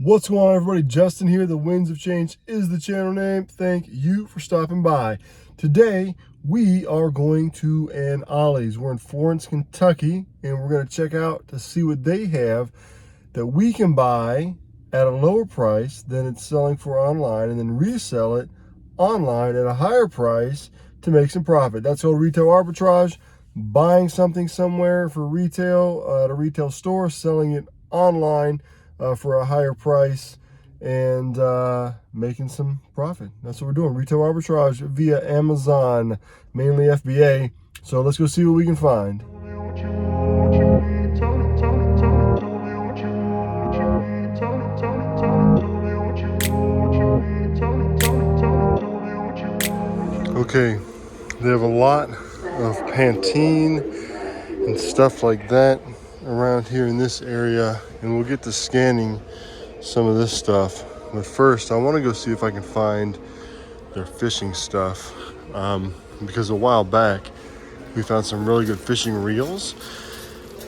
What's going on, everybody? Justin here. The Winds of Change is the channel name. Thank you for stopping by. Today, we are going to an Ollie's. We're in Florence, Kentucky, and we're going to check out to see what they have that we can buy at a lower price than it's selling for online, and then resell it online at a higher price to make some profit. That's called retail arbitrage. Buying something somewhere for retail at a retail store, selling it online for a higher price, and making some profit. That's what we're doing. Retail arbitrage via Amazon, mainly FBA. So let's go see what we can find. Okay, they have a lot of Pantene and stuff like that around here in this area, and we'll get to scanning some of this stuff. But first, I want to go see if I can find their fishing stuff, because a while back we found some really good fishing reels,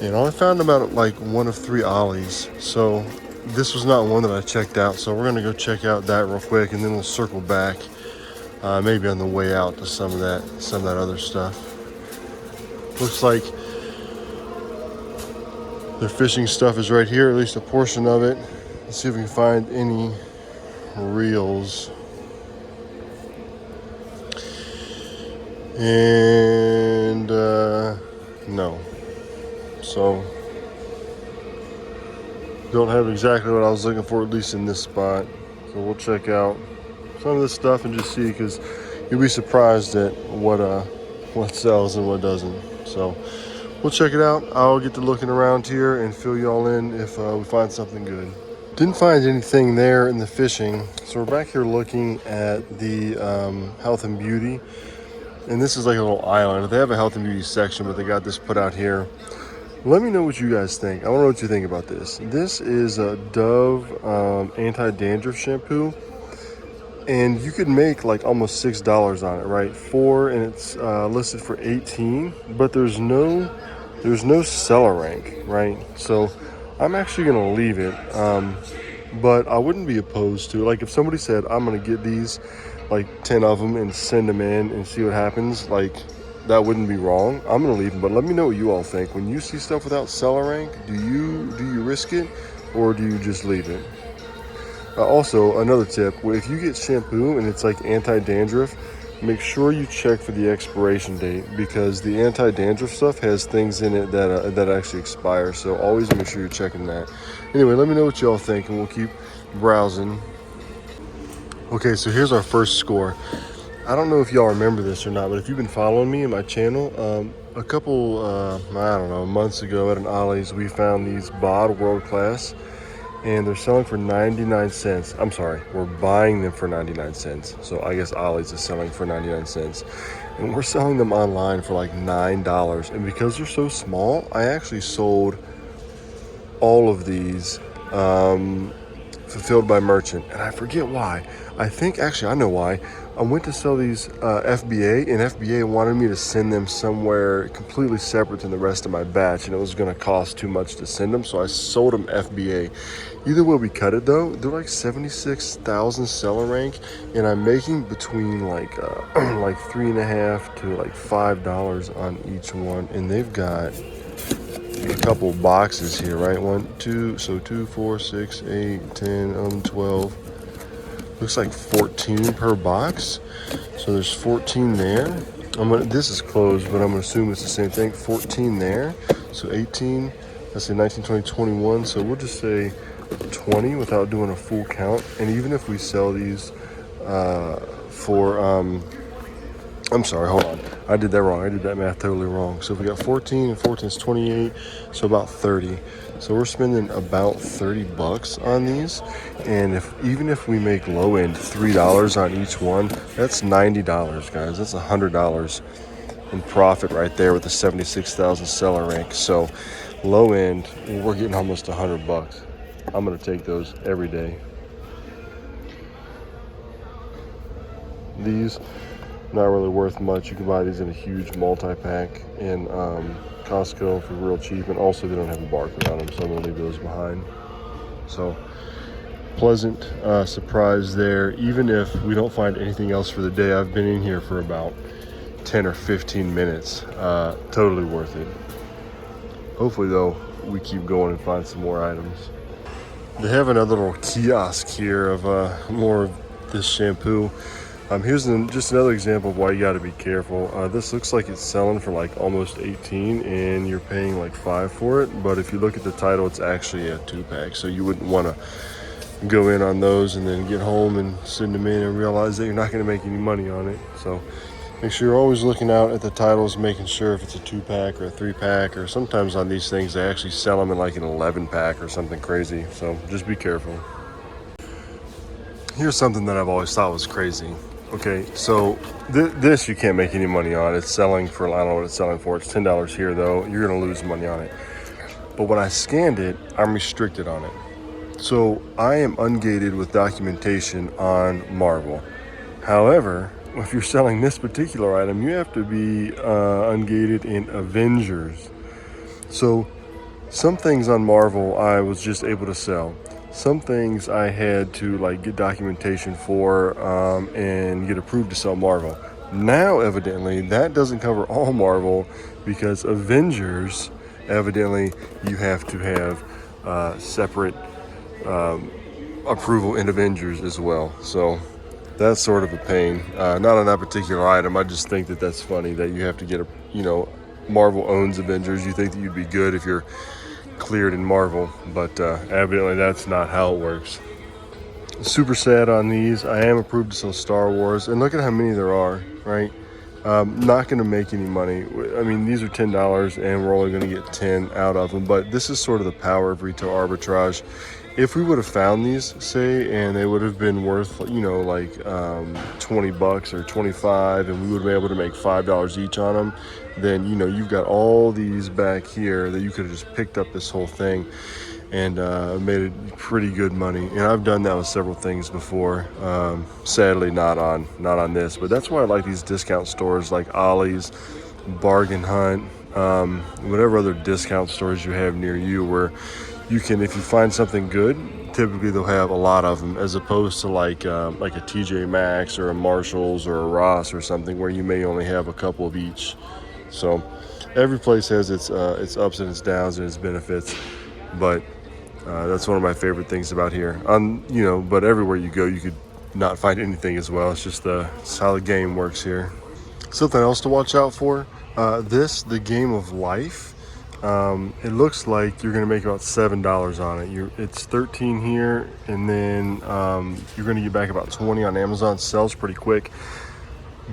and I only found about like one of 3 Ollies. So this was not one that I checked out, so we're gonna go check out that real quick, and then we'll circle back maybe on the way out to some of that other stuff. Looks like their fishing stuff is right here, at least a portion of it. Let's see if we can find any reels. And no. So don't have exactly what I was looking for, at least in this spot. So we'll check out some of this stuff and just see, because you'll be surprised at what sells and what doesn't. So we'll check it out. I'll get to looking around here and fill you all in if we find something good. Didn't find anything there in the fishing, so we're back here looking at the health and beauty. And this is like a little island. They have a health and beauty section, but they got this put out here. Let me know what you guys think. I want to know what you think about this. This is a Dove anti-dandruff shampoo, and you could make like almost $6 on it, right? 4, and it's listed for 18, but there's no seller rank, right? So I'm actually gonna leave it, but I wouldn't be opposed to, like, if somebody said I'm gonna get these like 10 of them and send them in and see what happens, like, that wouldn't be wrong. I'm gonna leave them, but let me know what you all think. When you see stuff without seller rank, do you risk it, or do you just leave it? Also, another tip, if you get shampoo and it's like anti-dandruff, make sure you check for the expiration date, because the anti-dandruff stuff has things in it that actually expire. So always make sure you're checking that. Anyway, let me know what you all think, and we'll keep browsing. Okay, so here's our first score. I don't know if y'all remember this or not, but if you've been following me in my channel, a couple, I don't know, months ago at an Ollie's, we found these BOD World Class, and they're selling for 99 cents. I'm sorry, we're buying them for 99 cents. So I guess Ollie's is selling for 99 cents. And we're selling them online for like $9. And because they're so small, I actually sold all of these fulfilled by merchant. And I forget why. I think, actually, I know why. I went to sell these FBA, and FBA wanted me to send them somewhere completely separate than the rest of my batch, and it was going to cost too much to send them, so I sold them FBA. Either way we cut it, though, they're like 76,000 seller rank, and I'm making between like $3.50 to like $5 on each one, and they've got a couple boxes here, right? 1, 2, so 2, 4, 6, 8, 10, 12. Looks like 14 per box. So there's 14 there. This is closed, but I'm gonna assume it's the same thing. 14 there. So 18, let's say 19, 20, 21. So we'll just say 20 without doing a full count. And even if we sell these I'm sorry, hold on. I did that wrong. I did that math totally wrong. So if we got 14 and 14 is 28, so about 30. So we're spending about $30 on these. And even if we make low end $3 on each one, that's $90, guys. That's $100 in profit right there with the 76,000 seller rank. So low end, we're getting almost $100. I'm gonna take those every day. These, not really worth much. You can buy these in a huge multi-pack in Costco for real cheap, and also they don't have a barcode on them, so I'm gonna leave those behind. So pleasant surprise there. Even if we don't find anything else for the day, I've been in here for about 10 or 15 minutes. Totally worth it. Hopefully though, we keep going and find some more items. They have another little kiosk here of more of this shampoo. Here's just another example of why you got to be careful. This looks like it's selling for like almost 18 and you're paying like 5 for it. But if you look at the title, it's actually a 2-pack. So you wouldn't want to go in on those and then get home and send them in and realize that you're not going to make any money on it. So make sure you're always looking out at the titles, making sure if it's a 2-pack or a 3-pack, or sometimes on these things, they actually sell them in like an 11-pack or something crazy. So just be careful. Here's something that I've always thought was crazy. Okay, so this you can't make any money on. It's selling for, I don't know what it's selling for. It's $10 here though. You're gonna lose money on it. But when I scanned it, I'm restricted on it. So I am ungated with documentation on Marvel. However, if you're selling this particular item, you have to be ungated in Avengers. So some things on Marvel I was just able to sell. Some things I had to like get documentation for and get approved to sell Marvel. Now, evidently, that doesn't cover all Marvel because Avengers, evidently, you have to have separate approval in Avengers as well. So that's sort of a pain. Not on that particular item. I just think that that's funny that you have to get Marvel owns Avengers. You think that you'd be good if you're cleared in Marvel, but evidently that's not how it works. Super sad on these. I am approved to sell Star Wars, and look at how many there are, right? Not going to make any money. I mean, these are $10 and we're only going to get 10 out of them, but this is sort of the power of retail arbitrage. If we would have found these, say, and they would have been worth, like $20 or 25, and we would have been able to make $5 each on them, then, you've got all these back here that you could have just picked up this whole thing and made it pretty good money. And I've done that with several things before. Sadly, not on this, but that's why I like these discount stores like Ollie's, Bargain Hunt, whatever other discount stores you have near you, where you can, if you find something good, typically they'll have a lot of them, as opposed to like a TJ Maxx or a Marshalls or a Ross or something where you may only have a couple of each. So every place has its ups and its downs and its benefits, but that's one of my favorite things about here. But everywhere you go, you could not find anything as well. It's just it's how the game works here. Something else to watch out for, the game of life. It looks like you're going to make about $7 on it. It's 13 here, and then you're going to get back about 20 on Amazon. It sells pretty quick.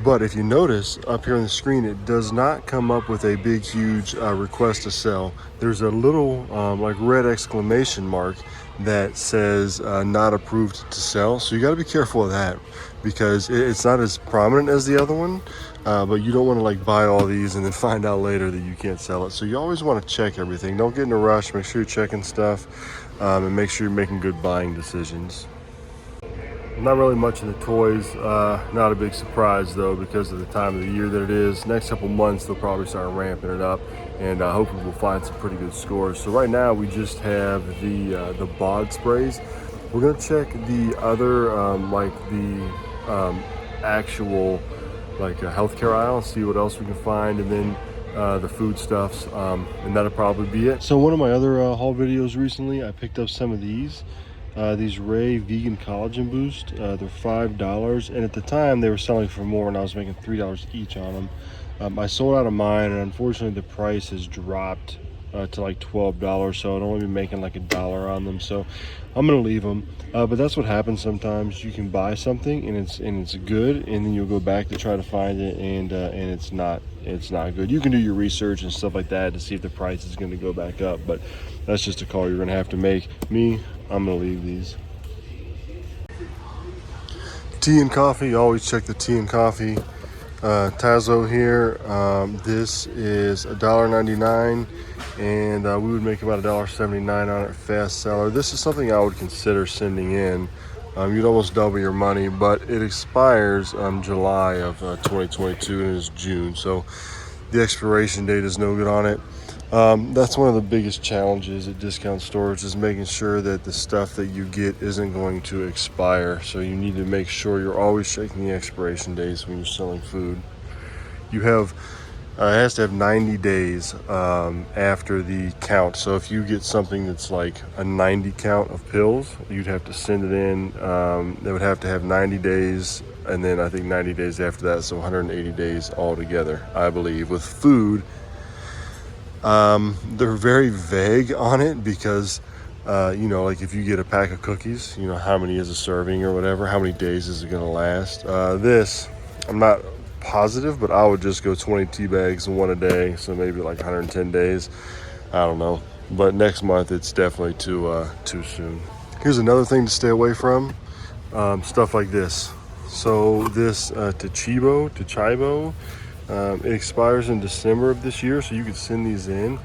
But if you notice up here on the screen, it does not come up with a big, huge request to sell. There's a little red exclamation mark that says not approved to sell. So you got to be careful of that because it's not as prominent as the other one. But you don't want to buy all these and then find out later that you can't sell it. So you always want to check everything. Don't get in a rush. Make sure you're checking stuff and make sure you're making good buying decisions. Not really much in the toys. Not a big surprise though because of the time of the year that it is. Next couple months they'll probably start ramping it up, and hopefully we'll find some pretty good scores. So right now we just have the bod sprays. We're gonna check the other actual a healthcare aisle and see what else we can find, and then the foodstuffs, and that'll probably be it. So one of my other haul videos recently, I picked up some of these Ray vegan collagen boost. They're $5, and at the time they were selling for more, and I was making $3 each on them. I sold out of mine, and unfortunately the price has dropped to like $12, so I'd only be making like $1 on them. So I'm gonna leave them. But that's what happens sometimes. You can buy something and it's good, and then you'll go back to try to find it, and it's not good. You can do your research and stuff like that to see if the price is going to go back up, but that's just a call you're going to have to make. I'm going to leave these. Tea and coffee. You always check the tea and coffee. Tazo here. This is $1.99, and we would make about $1.79 on it. Fast seller. This is something I would consider sending in. You'd almost double your money, but it expires July of 2022 and it's June, so the expiration date is no good on it. That's one of the biggest challenges at discount stores, is making sure that the stuff that you get isn't going to expire. So you need to make sure you're always checking the expiration dates when you're selling food. You have it has to have 90 days after the count. So if you get something that's like a 90 count of pills, you'd have to send it in. They would have to have 90 days, and then I think 90 days after that, so 180 days altogether, I believe. With food, they're very vague on it because, like if you get a pack of cookies, how many is a serving or whatever, how many days is it going to last? This, I'm not positive, but I would just go 20 tea bags and one a day, so maybe like 110 days. I don't know, but next month it's definitely too soon. Here's another thing to stay away from, stuff like this. So this Chibo, it expires in December of this year, so you could send these in.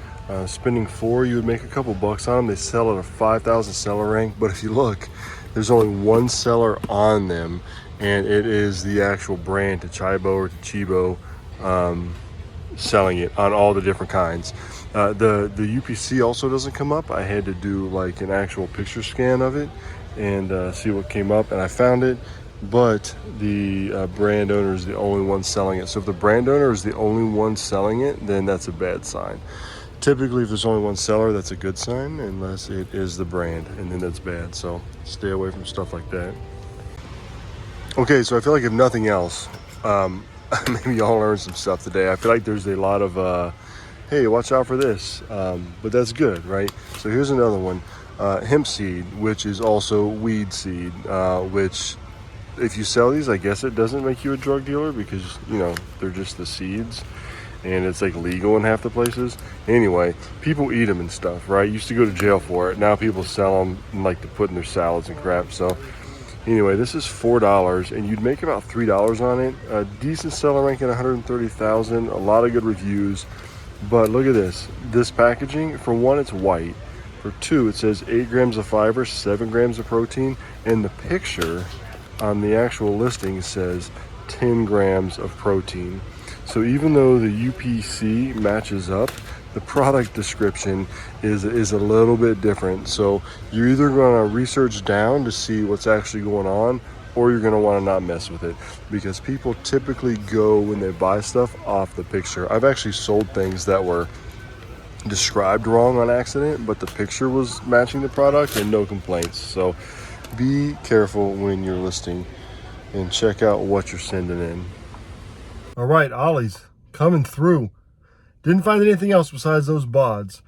Spending $4, you would make a couple bucks on them. They sell at a 5,000 seller rank, but if you look, there's only one seller on them, and it is the actual brand Chibo or Chibo selling it on all the different kinds. The UPC also doesn't come up. I had to do like an actual picture scan of it and see what came up, and I found it. But the brand owner is the only one selling it. So if the brand owner is the only one selling it, then that's a bad sign. Typically, if there's only one seller, that's a good sign, unless it is the brand, and then that's bad. So stay away from stuff like that. Okay, so I feel like if nothing else, maybe y'all learned some stuff today. I feel like there's a lot of, hey, watch out for this, but that's good, right? So here's another one, hemp seed, which is also weed seed, which, if you sell these, I guess it doesn't make you a drug dealer because, they're just the seeds and it's like legal in half the places. Anyway, people eat them and stuff, right? Used to go to jail for it. Now people sell them and like to put in their salads and crap. So anyway, this is $4 and you'd make about $3 on it. A decent seller rank at 130,000, a lot of good reviews. But look at this packaging. For one, it's white. For two, it says 8 grams of fiber, 7 grams of protein, and the picture on the actual listing says 10 grams of protein. So even though the UPC matches up, the product description is a little bit different. So you're either going to research down to see what's actually going on, or you're going to want to not mess with it, because people typically go, when they buy stuff, off the picture. I've actually sold things that were described wrong on accident, but the picture was matching the product and no complaints. So be careful when you're listing and check out what you're sending in. All right, Ollie's coming through. Didn't find anything else besides those bods,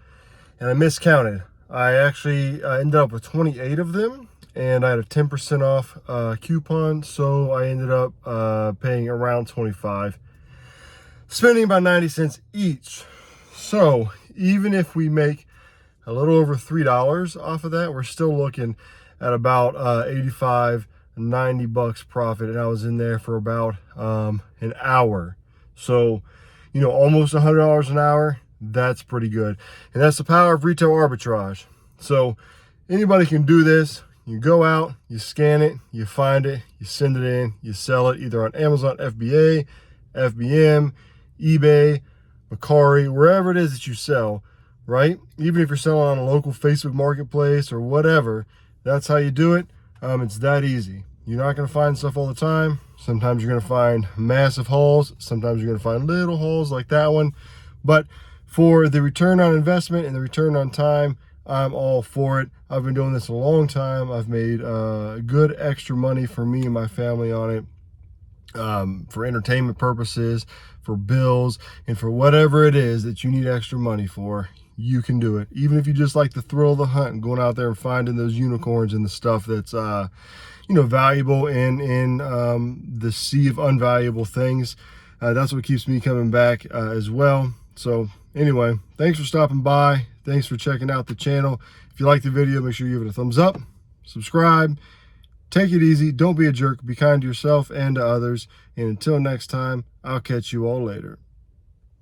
and I miscounted. I actually ended up with 28 of them, and I had a 10% off coupon, so I ended up paying around 25, spending about 90 cents each. So even if we make a little over $3 off of that, we're still looking at about 85, 90 bucks profit, and I was in there for about an hour. So, almost $100 an hour. That's pretty good, and that's the power of retail arbitrage. So anybody can do this. You go out, you scan it, you find it, you send it in, you sell it either on Amazon, FBA, FBM, eBay, Mercari, wherever it is that you sell, right? Even if you're selling on a local Facebook marketplace or whatever, that's how you do it. It's that easy. You're not going to find stuff all the time. Sometimes you're going to find massive hauls. Sometimes you're going to find little hauls like that one. But for the return on investment and the return on time, I'm all for it. I've been doing this a long time. I've made good extra money for me and my family on it, for entertainment purposes, for bills, and for whatever it is that you need extra money for. You can do it. Even if you just like the thrill of the hunt and going out there and finding those unicorns and the stuff that's valuable in the sea of unvaluable things. That's what keeps me coming back as well. So anyway, thanks for stopping by. Thanks for checking out the channel. If you like the video, make sure you give it a thumbs up, subscribe, take it easy. Don't be a jerk. Be kind to yourself and to others. And until next time, I'll catch you all later.